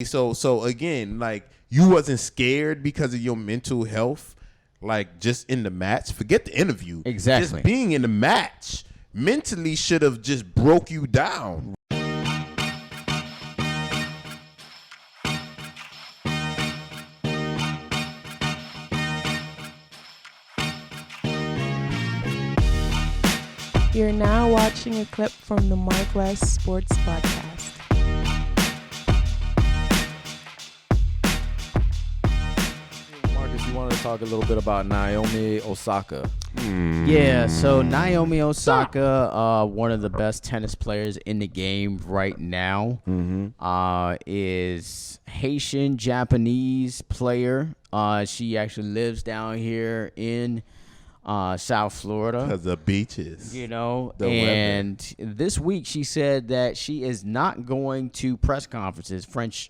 So again, like, you wasn't scared because of your mental health, like, just in the match. Forget the interview. Exactly. Just being in the match mentally should have just broke you down. You're now watching a clip from the MarcWes Sports Podcast. Marcus, you wanted to talk a little bit about Naomi Osaka. Yeah, so Naomi Osaka, one of the best tennis players in the game right now, is Haitian Japanese player. She actually lives down here in South Florida. Because the beaches. You know, The and this week she said that she is not going to press conferences.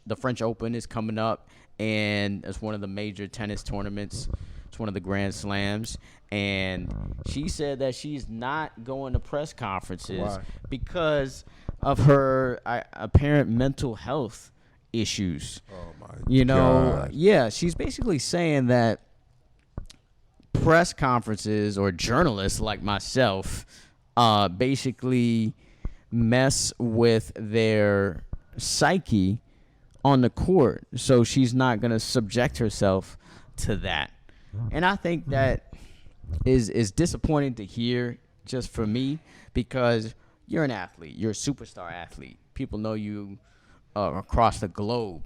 The French Open is coming up, and it's one of the major tennis tournaments. It's one of the Grand Slams. And she said that she's not going to press conferences. Why? Because of her apparent mental health issues. Oh, my You know, God. yeah, she's basically saying that press conferences or journalists like myself basically mess with their psyche on the court. So she's not going to subject herself to that. And I think that is disappointing to hear, just for me, because you're an athlete. You're a superstar athlete. People know you across the globe,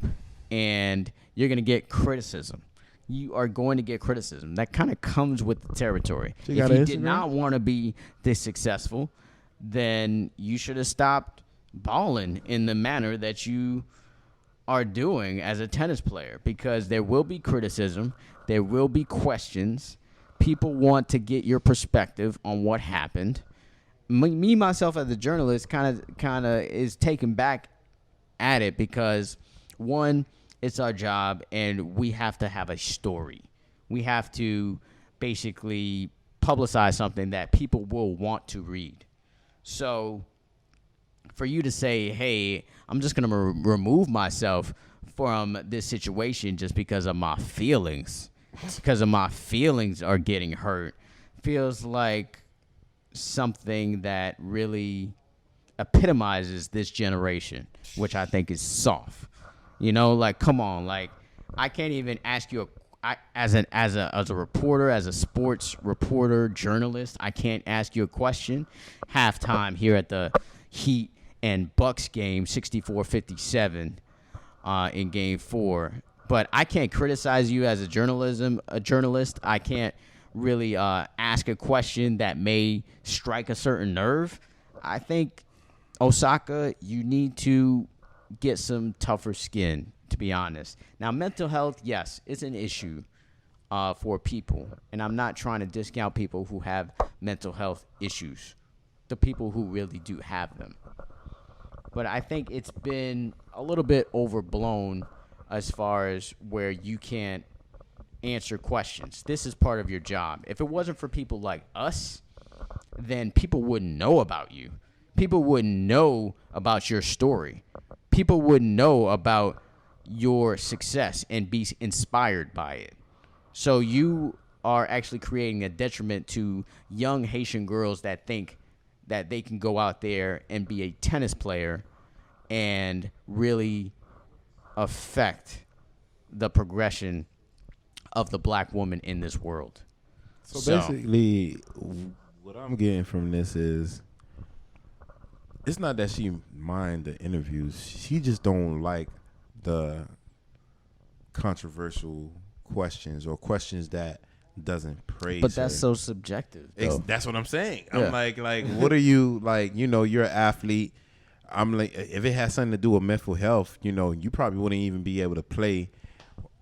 and you're going to get criticism. You are going to get criticism. That kind of comes with the territory. If you did not want to be this successful, then you should have stopped balling in the manner that you are doing as a tennis player, because there will be criticism. There will be questions. People want to get your perspective on what happened. Me myself, as a journalist, kind of is taken back at it, because, one, it's our job, and we have to have a story. We have to basically publicize something that people will want to read. So for you to say, hey, I'm just going to remove myself from this situation just because of my feelings, are getting hurt, feels like something that really epitomizes this generation, which I think is soft. You know, like, come on, like, I can't even ask you as a reporter, as a sports reporter, journalist, I can't ask you a question. Halftime here at the Heat and Bucks game, 64-57 in Game 4. But I can't criticize you as a journalist. I can't really ask a question that may strike a certain nerve. I think, Osaka, you need to get some tougher skin, to be honest. Now, mental health, yes, it's an issue for people. And I'm not trying to discount people who have mental health issues, the people who really do have them. But I think it's been a little bit overblown as far as where you can't answer questions. This is part of your job. If it wasn't for people like us, then people wouldn't know about you. People wouldn't know about your story. People wouldn't know about your success and be inspired by it. So you are actually creating a detriment to young Haitian girls that think that they can go out there and be a tennis player and really affect the progression of the black woman in this world. So basically, what I'm getting from this is, it's not that she mind the interviews. She just don't like the controversial questions or questions that doesn't praise But that's her. so subjective, though. That's what I'm saying. Yeah. I'm like, what are you, like, you know, you're an athlete. I'm like, if it has something to do with mental health, you know, you probably wouldn't even be able to play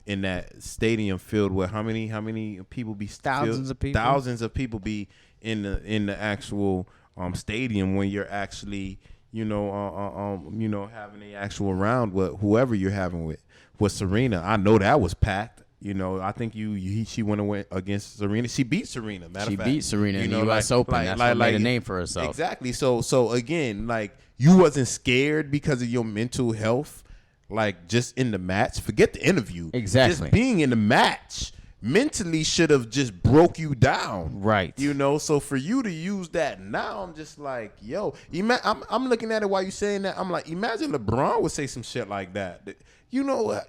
in that stadium filled with how many people be Thousands of people. Thousands of people be in the actual stadium when you're actually, having the actual round with whoever you're having with Serena. I know that was packed. You know, I think she went against Serena. She beat Serena. She beat Serena in the U.S. Open. That's what made a name for herself. Exactly. So again, like, you wasn't scared because of your mental health, like just in the match. Forget the interview. Exactly. Just being in the match mentally should have just broke you down. Right. You know, so for you to use that now, I'm just like, yo, I'm looking at it while you saying that. I'm like, imagine LeBron would say some shit like that. You know,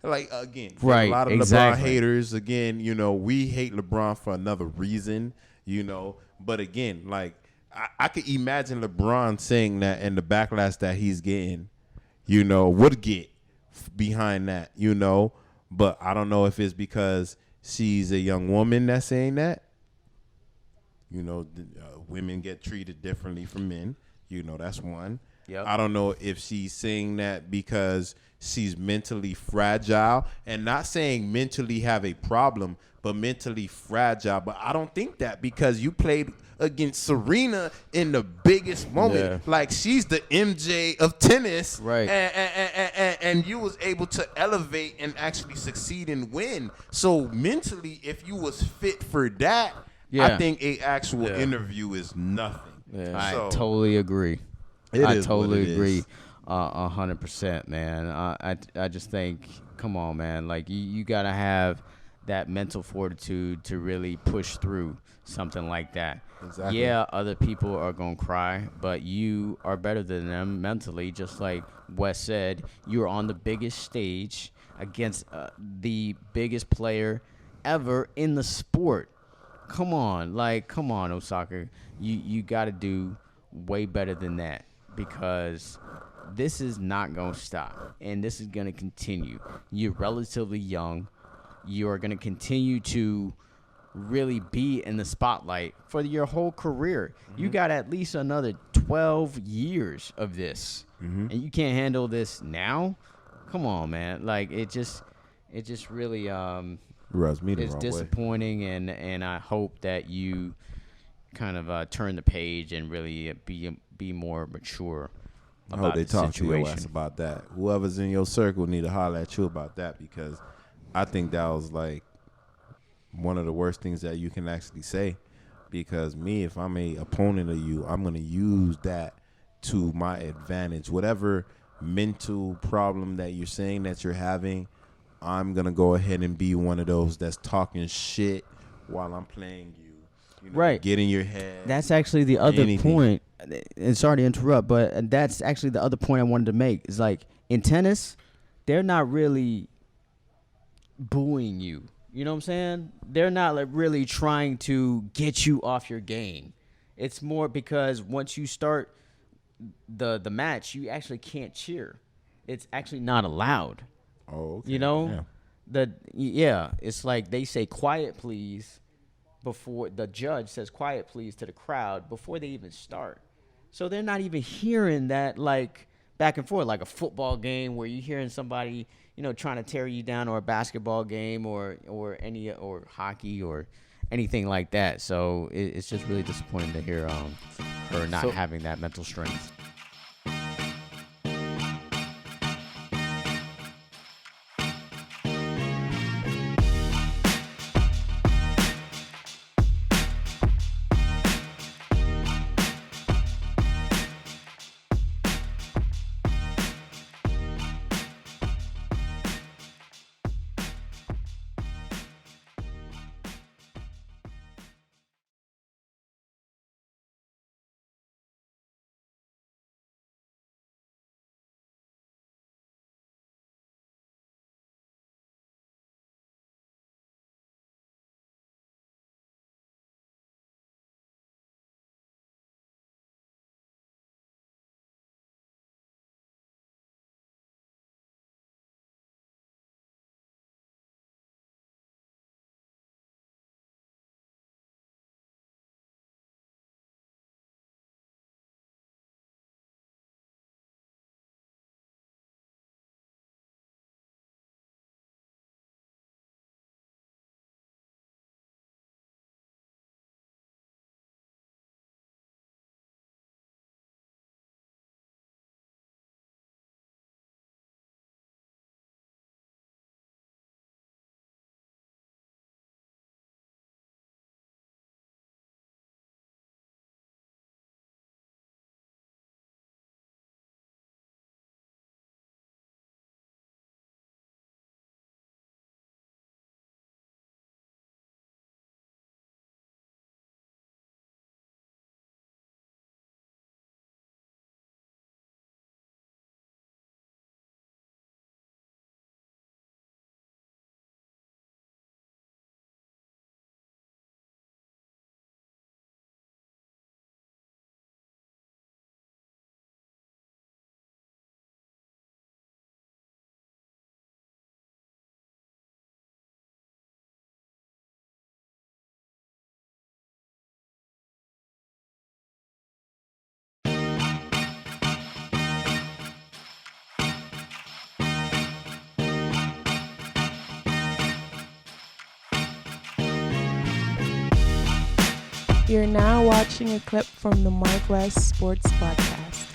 like, again, Right, a lot of exactly. LeBron haters, again, you know, we hate LeBron for another reason, you know. But again, like, I could imagine LeBron saying that, and the backlash that he's getting, you know, would get behind that, you know. But I don't know if it's because she's a young woman that's saying that. You know, women get treated differently from men. You know, that's one. Yep. I don't know if she's saying that because she's mentally fragile, and not saying mentally have a problem, but mentally fragile. But I don't think that, because you played against Serena in the biggest moment. Yeah. Like, she's the MJ of tennis. Right. And you was able to elevate and actually succeed and win. So mentally, if you was fit for that, Yeah. I think a actual Yeah. interview is nothing. Yeah. I So, totally agree. It I is what totally it agree. is. 100%, man. I just think, come on, man. Like, you got to have that mental fortitude to really push through something like that. Exactly. Yeah, other people are going to cry, but you are better than them mentally. Just like Wes said, you're on the biggest stage against the biggest player ever in the sport. Come on, Osaka. You got to do way better than that, because this is not going to stop, and this is going to continue. You're relatively young. You are going to continue to really be in the spotlight for your whole career. You got at least another 12 years of this, and you can't handle this now? Come on, man. Like, it just really Rubs me the it's wrong way. disappointing, and I hope that you kind of turn the page and really be more mature I about hope they the talk to your situation. ass about that. Whoever's in your circle need to holler at you about that, because I think that was like one of the worst things that you can actually say. Because me, if I'm a opponent of you, I'm gonna use that to my advantage. Whatever mental problem that you're saying that you're having, I'm gonna go ahead and be one of those that's talking shit while I'm playing you. You know, Right. Get in your head. That's actually the other Anything. point, and sorry to interrupt, but that's actually the other point I wanted to make. Is like, in tennis, they're not really booing you. You know what I'm saying? They're not like really trying to get you off your game. It's more because once you start the match, you actually can't cheer. It's actually not allowed. Oh, okay. You know, Yeah. it's like they say quiet please before the judge says quiet please to the crowd before they even start. So they're not even hearing that, like, back and forth, like a football game where you're hearing somebody, trying to tear you down, or a basketball game, or hockey or anything like that. So it's just really disappointing to hear her not having that mental strength. You're now watching a clip from the MarcWes Sports Podcast.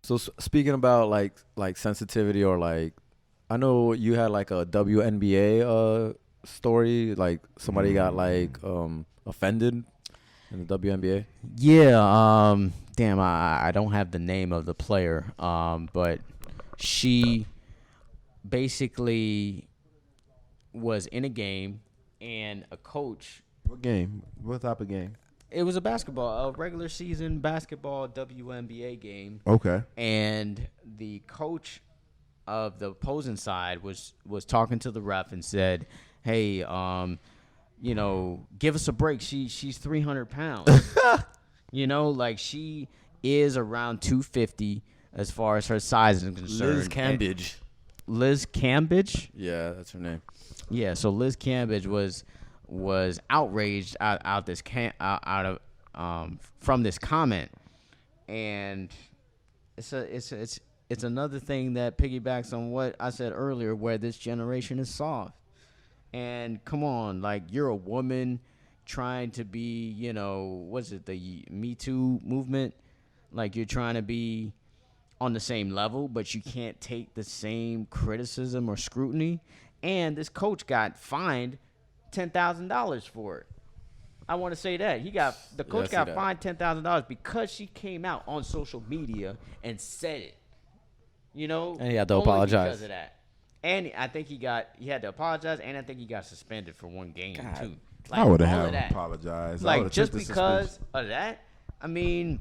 So speaking about like sensitivity or like, I know you had like a WNBA story, like somebody got like offended in the WNBA. Yeah, damn, I don't have the name of the player, but she basically was in a game and a coach. What game? What type of game? It was a regular season basketball WNBA game. Okay. And the coach of the opposing side was talking to the ref and said, "Hey, give us a break. She's 300 pounds. Like she is around 250 as far as her size is concerned." Liz Cambage. Liz Cambage? Yeah, that's her name. Yeah, so Liz Cambage was outraged from this comment, and it's another thing that piggybacks on what I said earlier, where this generation is soft. And come on, like, you're a woman trying to be, the Me Too movement? Like, you're trying to be on the same level, but you can't take the same criticism or scrutiny. And this coach got fined $10,000 for it. I want to say that the coach got fined $10,000 because she came out on social media and said it. And he had to only apologize because of that. And I think he had to apologize, and I think he got suspended for one game too. Like, I would all have of that. apologized. Like, just because of that. I mean,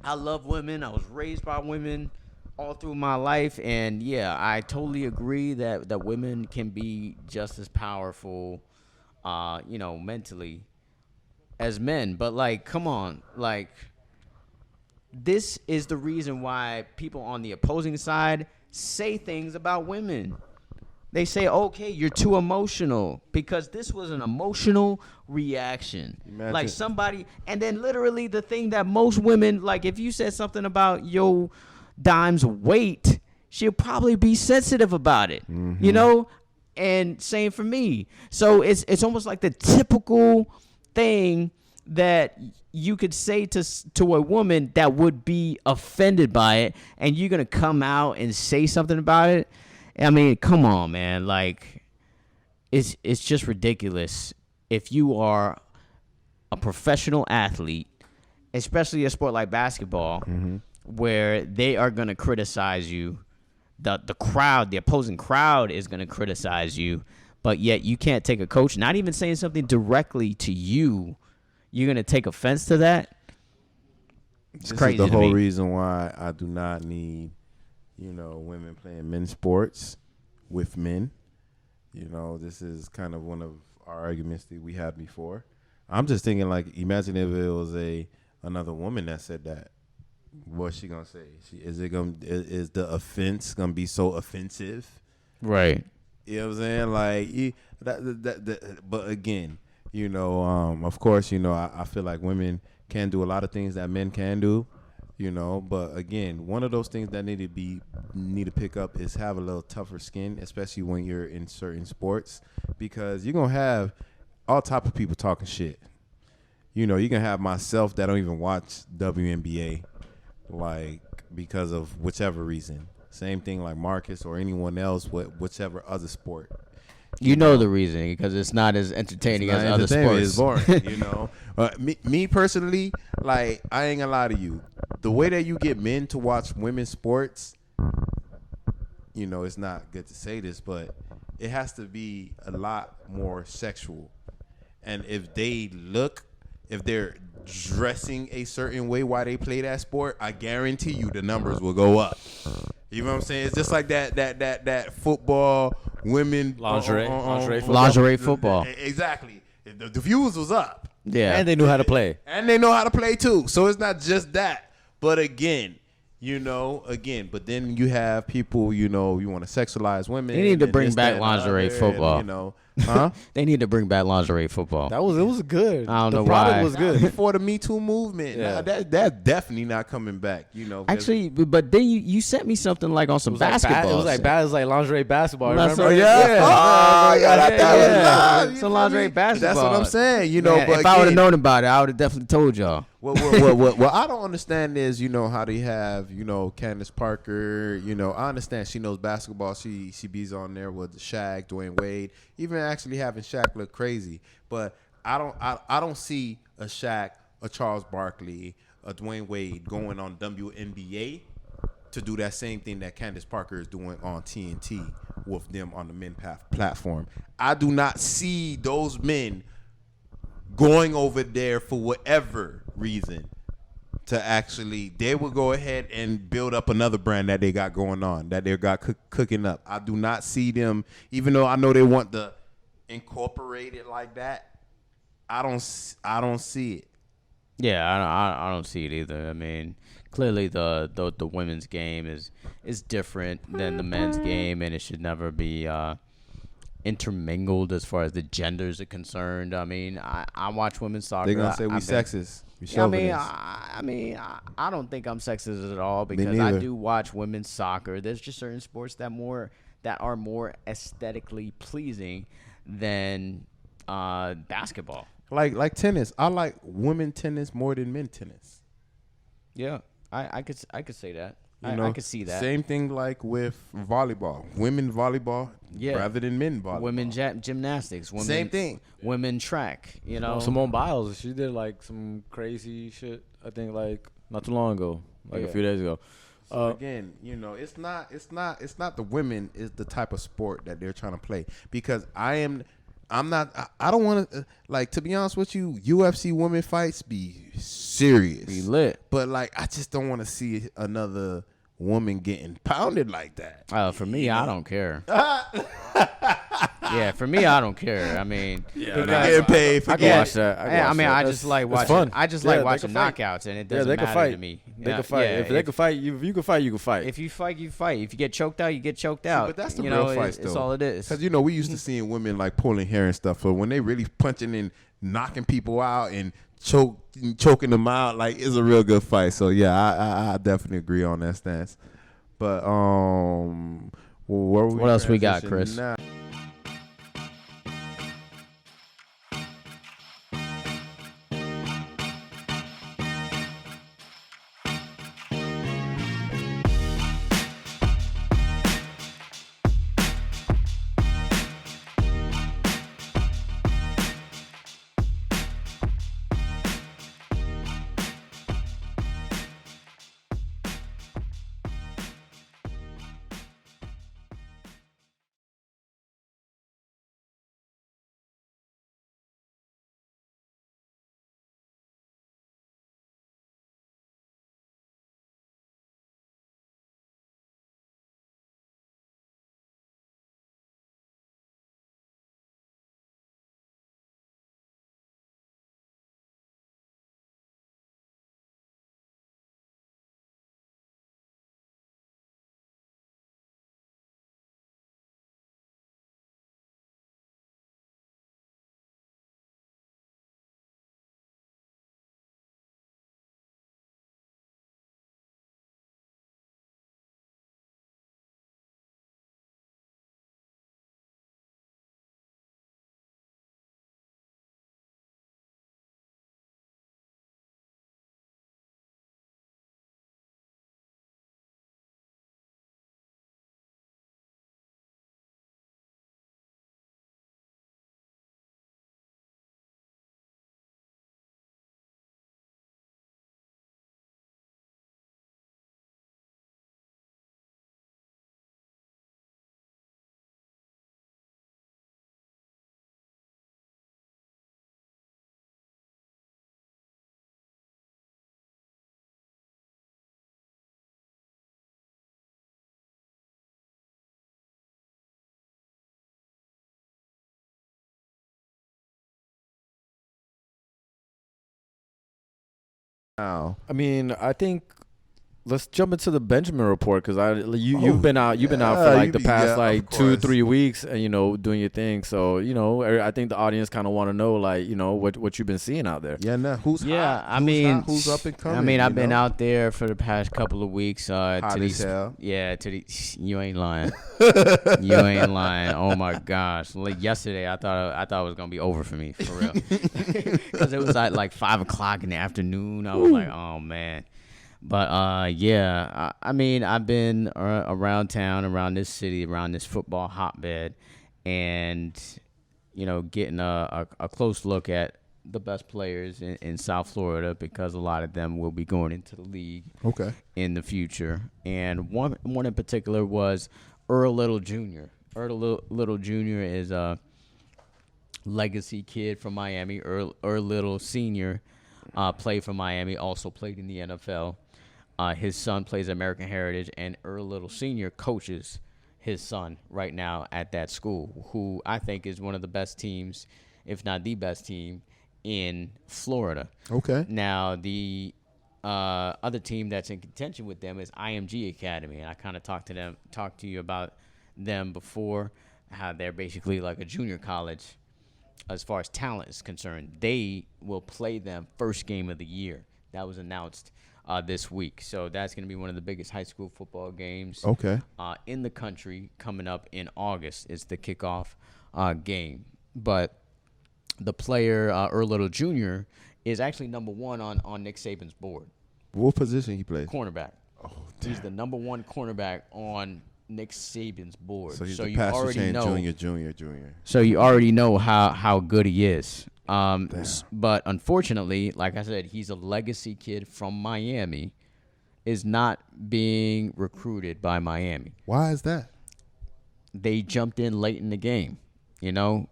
I love women. I was raised by women all through my life, and yeah, I totally agree that women can be just as powerful, mentally as men. But like, come on, like, this is the reason why people on the opposing side say things about women. They say, okay, you're too emotional, because this was an emotional reaction. Imagine. Like somebody, and then literally the thing that most women, like, if you said something about your dime's weight, she'll probably be sensitive about it, and same for me. So it's almost like the typical thing that you could say to a woman that would be offended by it, and you're going to come out and say something about it. I mean, come on, man. Like, it's just ridiculous. If you are a professional athlete, especially a sport like basketball, where they are going to criticize you, the opposing crowd is going to criticize you, but yet you can't take a coach, not even saying something directly to you, you're going to take offense to that? It's crazy. This is the whole reason why I do not need, women playing men's sports with men. This is kind of one of our arguments that we had before. I'm just thinking, like, imagine if it was another woman that said that. What's she gonna say? Is the offense gonna be so offensive? Right. You know what I'm saying? Like, but again, of course, I feel like women can do a lot of things that men can do, but again, one of those things that need to pick up is have a little tougher skin, especially when you're in certain sports, because you're gonna have all type of people talking shit. You can have myself that don't even watch WNBA, like, because of whichever reason. Same thing like Marcus or anyone else with whichever other sport. You know the reason, because it's not as entertaining as other sports. It's boring, Me personally, like, I ain't gonna lie to you. The way that you get men to watch women's sports, it's not good to say this, but it has to be a lot more sexual. And if they're dressing a certain way while they play that sport, I guarantee you the numbers will go up. You know what I'm saying? It's just like that football women lingerie football. Exactly. The views was up. Yeah, and they knew how to play. And they know how to play too. So it's not just that. But again, but then you have people, you want to sexualize women. They need to bring back lingerie football. Huh? They need to bring back lingerie football. It was good. I don't the know product why. was good. Before the Me Too movement. Yeah. Nah, that's definitely not coming back. 'Cause Actually, but then you sent me something like on some basketball. It was like lingerie basketball. That's Remember? what- yeah. Oh, yeah, that was yeah. love. You Some feel lingerie me? basketball. That's what I'm saying. Man, But if I would have again, known about it, I would have definitely told y'all. what I don't understand is, how they have, Candace Parker, I understand she knows basketball. She bees on there with Shaq, Dwayne Wade, even actually having Shaq look crazy. But I don't see a Shaq, a Charles Barkley, a Dwayne Wade going on WNBA to do that same thing that Candace Parker is doing on TNT with them on the men platform. I do not see those men going over there for whatever reason to actually, they will go ahead and build up another brand that they got going on, that they got cooking up. I do not see them, even though I know they want to incorporate it like that. I don't see it. Yeah, I don't see it either. I mean, clearly the women's game is different than the men's game, and it should never be intermingled as far as the genders are concerned. I mean, I watch women's soccer. They're gonna say we sexist. We Yeah, chauvinist. I mean, I don't think I'm sexist at all because I neither. do watch women's soccer. There's just certain sports that are more aesthetically pleasing than basketball. Like tennis. I like women tennis more than men tennis. Yeah, I could say that. I could see that. Same thing like with volleyball. Women volleyball rather than men volleyball. Women gymnastics. Women, Same thing. Women track. Simone Biles, she did like some crazy shit. I think like not too long ago, a few days ago. So again, it's not the women, it's the type of sport that they're trying to play. Because I don't want to, to be honest with you, UFC women fights be serious. Be lit. But I just don't want to see another woman getting pounded like that. For me, I don't care. Yeah, for me, I don't care. I mean, They're getting paid for I can watch that. I just like watching. fun. I just Yeah, like they watching can fight. knockouts, and it Yeah, doesn't they can matter fight. to me. They Yeah, can fight. yeah, If they can fight, if you can fight, you can fight. If you fight, you fight. If you get choked out, you get choked out. But that's the you real know, fights, it's though. all it is. Because, we used to seeing women pulling hair and stuff. So when they really punching and knocking people out and choking them out, it's a real good fight. So, yeah, I definitely agree on that stance. But, what else we got, transition Chris? now? Now, I mean, I think let's jump into the Benjamin report because you've been out for like the past like 2-3 weeks and doing your thing. So I think the audience kind of want to know like what you've been seeing out there. Yeah, now who's hot? I mean, who's up and coming? I mean, I've been out there for the past couple of weeks. Hot to these, as hell. you ain't lying. You ain't lying. Oh my gosh! Like yesterday, I thought it was gonna be over for me for real, because it was like 5 o'clock in the afternoon. I was like, oh man. But I mean, I've been around town, around this city, around this football hotbed, and getting a close look at the best players in South Florida, because a lot of them will be going into the league in the future. And one in particular was Earl Little Jr. Earl Little Jr. is a legacy kid from Miami. Earl Little Sr. Played for Miami, also played in the NFL. His son plays American Heritage, and Earl Little Sr. coaches his son right now at that school, who I think is one of the best teams, if not the best team, in Florida. Okay. Now, the other team that's in contention with them is IMG Academy, and I kind of talked to you about them before, how they're basically like a junior college as far as talent is concerned. They will play them first game of the year. That was announced this week. So that's going to be one of the biggest high school football games in the country coming up in August. Is the kickoff game. But the player, Earl Little Jr., is actually number one on Nick Saban's board. What position he plays? Cornerback. Oh, damn. He's the number one cornerback on Nick Saban's board. So he's the you pastor already chain know, junior. So you already know how good he is. But unfortunately, like I said, he's a legacy kid from Miami, is not being recruited by Miami. Why is that? They jumped in late in the game.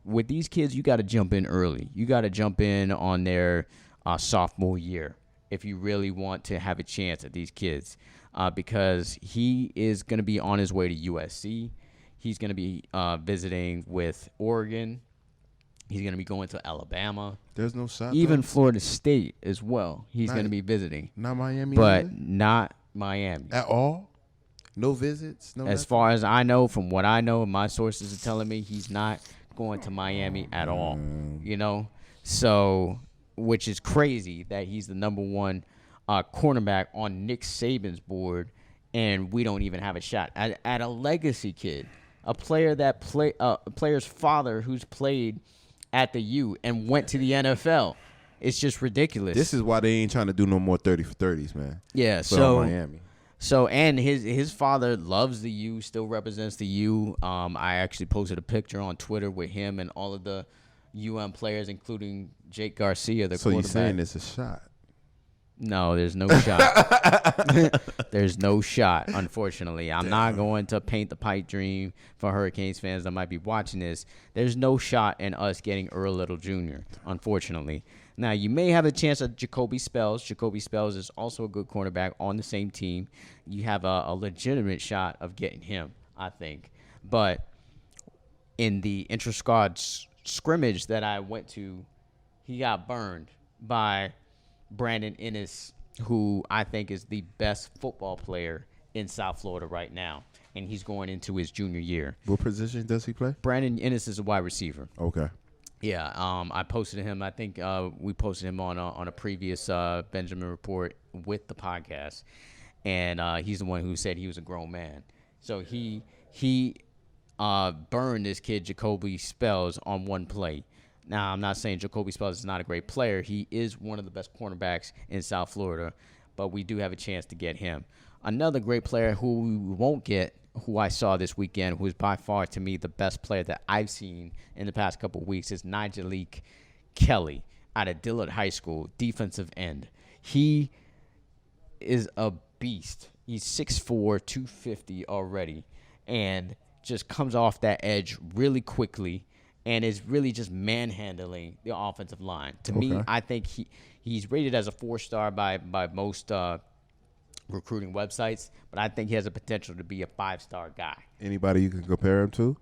With these kids, you got to jump in early. You got to jump in on their sophomore year if you really want to have a chance at these kids, because he is going to be on his way to USC. He's going to be visiting with Oregon. He's going to be going to Alabama. There's no shot. Even Florida State as well. He's going to be visiting. Not Miami? But either? not Miami. At all? No visits? No. As far as I know, from what I know, my sources are telling me he's not going to Miami at all. So, which is crazy that he's the number one cornerback on Nick Saban's board, and we don't even have a shot at a legacy kid, a player that a player's father who's played at the U and went to the NFL. It's just ridiculous. This is why they ain't trying to do no more 30 for 30s, man. Yeah, Miami. So, and his father loves the U, still represents the U. I actually posted a picture on Twitter with him and all of the UM players, including Jake Garcia, the quarterback. So you're saying it's a shot? No, there's no shot. There's no shot, unfortunately. I'm not going to paint the pipe dream for Hurricanes fans that might be watching this. There's no shot in us getting Earl Little Jr., unfortunately. Now, you may have a chance at Jacoby Spells. Jacoby Spells is also a good cornerback on the same team. You have a legitimate shot of getting him, I think. But in the intra-squad scrimmage that I went to, he got burned by Brandon Ennis, who I think is the best football player in South Florida right now, and he's going into his junior year. What position does he play? Brandon Ennis is a wide receiver. Okay. Yeah, I posted him. I think we posted him on a previous Benjamin report with the podcast, and he's the one who said he was a grown man. So he burned this kid Jacoby Spells on one play. Now, I'm not saying Jacoby Spells is not a great player. He is one of the best cornerbacks in South Florida, but we do have a chance to get him. Another great player who we won't get, who I saw this weekend, who is by far, to me, the best player that I've seen in the past couple of weeks, is Nigelique Kelly out of Dillard High School, defensive end. He is a beast. He's 6'4", 250 already, and just comes off that edge really quickly, and is really just manhandling the offensive line. To me, I think he's rated as a 4-star by most recruiting websites, but I think he has a potential to be a 5-star guy. Anybody you can compare him to?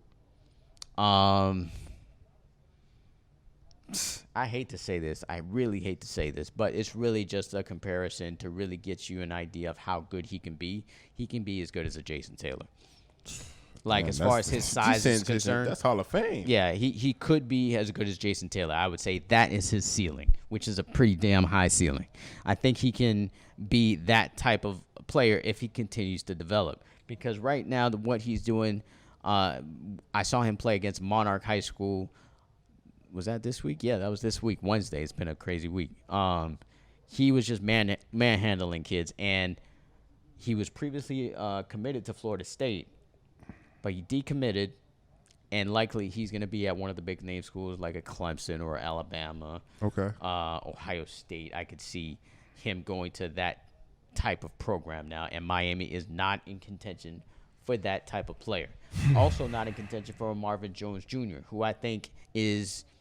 I hate to say this. I really hate to say this, but it's really just a comparison to really get you an idea of how good he can be. He can be as good as a Jason Taylor. Like, Man, as far as his size is concerned, that's Hall of Fame. yeah, he could be as good as Jason Taylor. I would say that is his ceiling, which is a pretty damn high ceiling. I think he can be that type of player if he continues to develop. Because right now, what he's doing, I saw him play against Monarch High School. Was that this week? Yeah, that was this week, Wednesday. It's been a crazy week. He was just manhandling kids, and he was previously committed to Florida State, but he decommitted, and likely he's going to be at one of the big name schools like a Clemson or Alabama, Ohio State. I could see him going to that type of program now, and Miami is not in contention for that type of player. Also not in contention for Marvin Jones Jr., who I think is –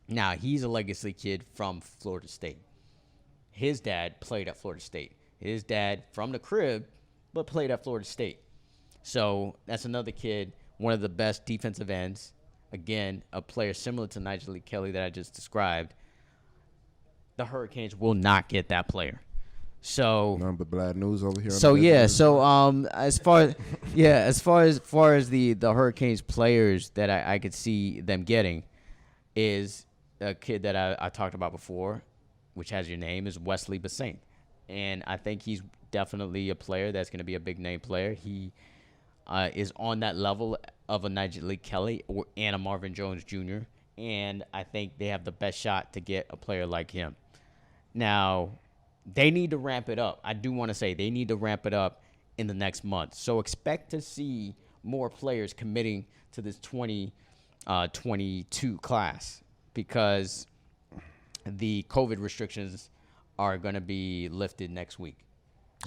now, he's a legacy kid from Florida State. His dad played at Florida State. His dad from the crib, but played at Florida State. So that's another kid, one of the best defensive ends. Again, a player similar to Nigel Lee Kelly that I just described. The Hurricanes will not get that player. So none but bad news over here. So yeah, so as far as the Hurricanes players that I could see them getting is a kid that I talked about before, which has your name, is Wesley Bassett. And I think he's definitely a player that's going to be a big name player. He is on that level of a Nigel Lee Kelly and a Marvin Jones Jr. And I think they have the best shot to get a player like him. Now, they need to ramp it up. I do want to say they need to ramp it up in the next month. So expect to see more players committing to this 2022 class because the COVID restrictions are going to be lifted next week.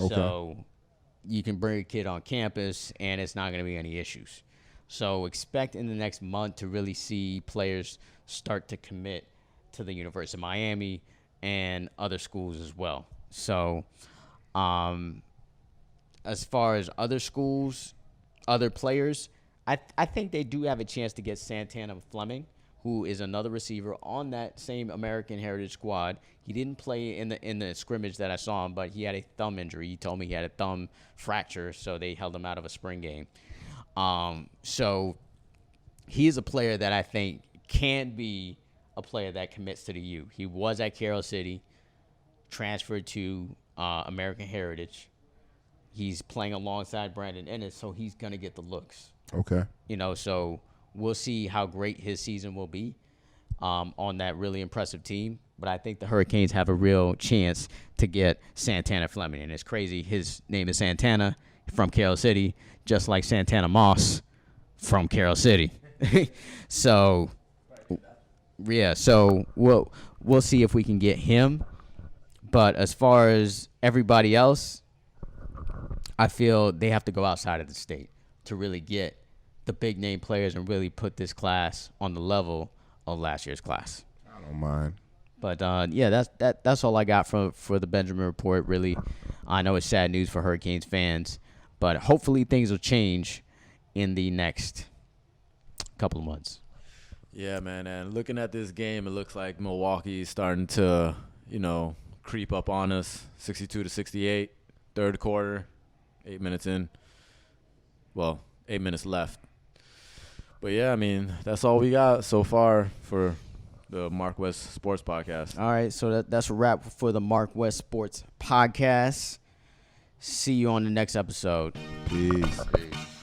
Okay. So you can bring a kid on campus, and it's not going to be any issues. So expect in the next month to really see players start to commit to the University of Miami and other schools as well. So as far as other schools, other players, I think they do have a chance to get Santana Fleming, who is another receiver on that same American Heritage squad. He didn't play in the scrimmage that I saw him, but he had a thumb injury. He told me he had a thumb fracture, so they held him out of a spring game. So he is a player that I think can be a player that commits to the U. He was at Carroll City, transferred to American Heritage. He's playing alongside Brandon Ennis, so he's going to get the looks. Okay. So we'll see how great his season will be on that really impressive team. But I think the Hurricanes have a real chance to get Santana Fleming. And it's crazy. His name is Santana from Carroll City, just like Santana Moss from Carroll City. So, yeah, so we'll see if we can get him. But as far as everybody else, I feel they have to go outside of the state to really get the big name players and really put this class on the level of last year's class. I don't mind. But yeah, that's all I got for the Benjamin Report. Really, I know it's sad news for Hurricanes fans, but hopefully things will change in the next couple of months. Yeah, man. And looking at this game, it looks like Milwaukee's starting to, creep up on us. 62-68, third quarter, 8 minutes in. Well, 8 minutes left. But yeah, I mean, that's all we got so far for the MarcWes Sports Podcast. All right, so that's a wrap for the MarcWes Sports Podcast. See you on the next episode. Peace. Peace.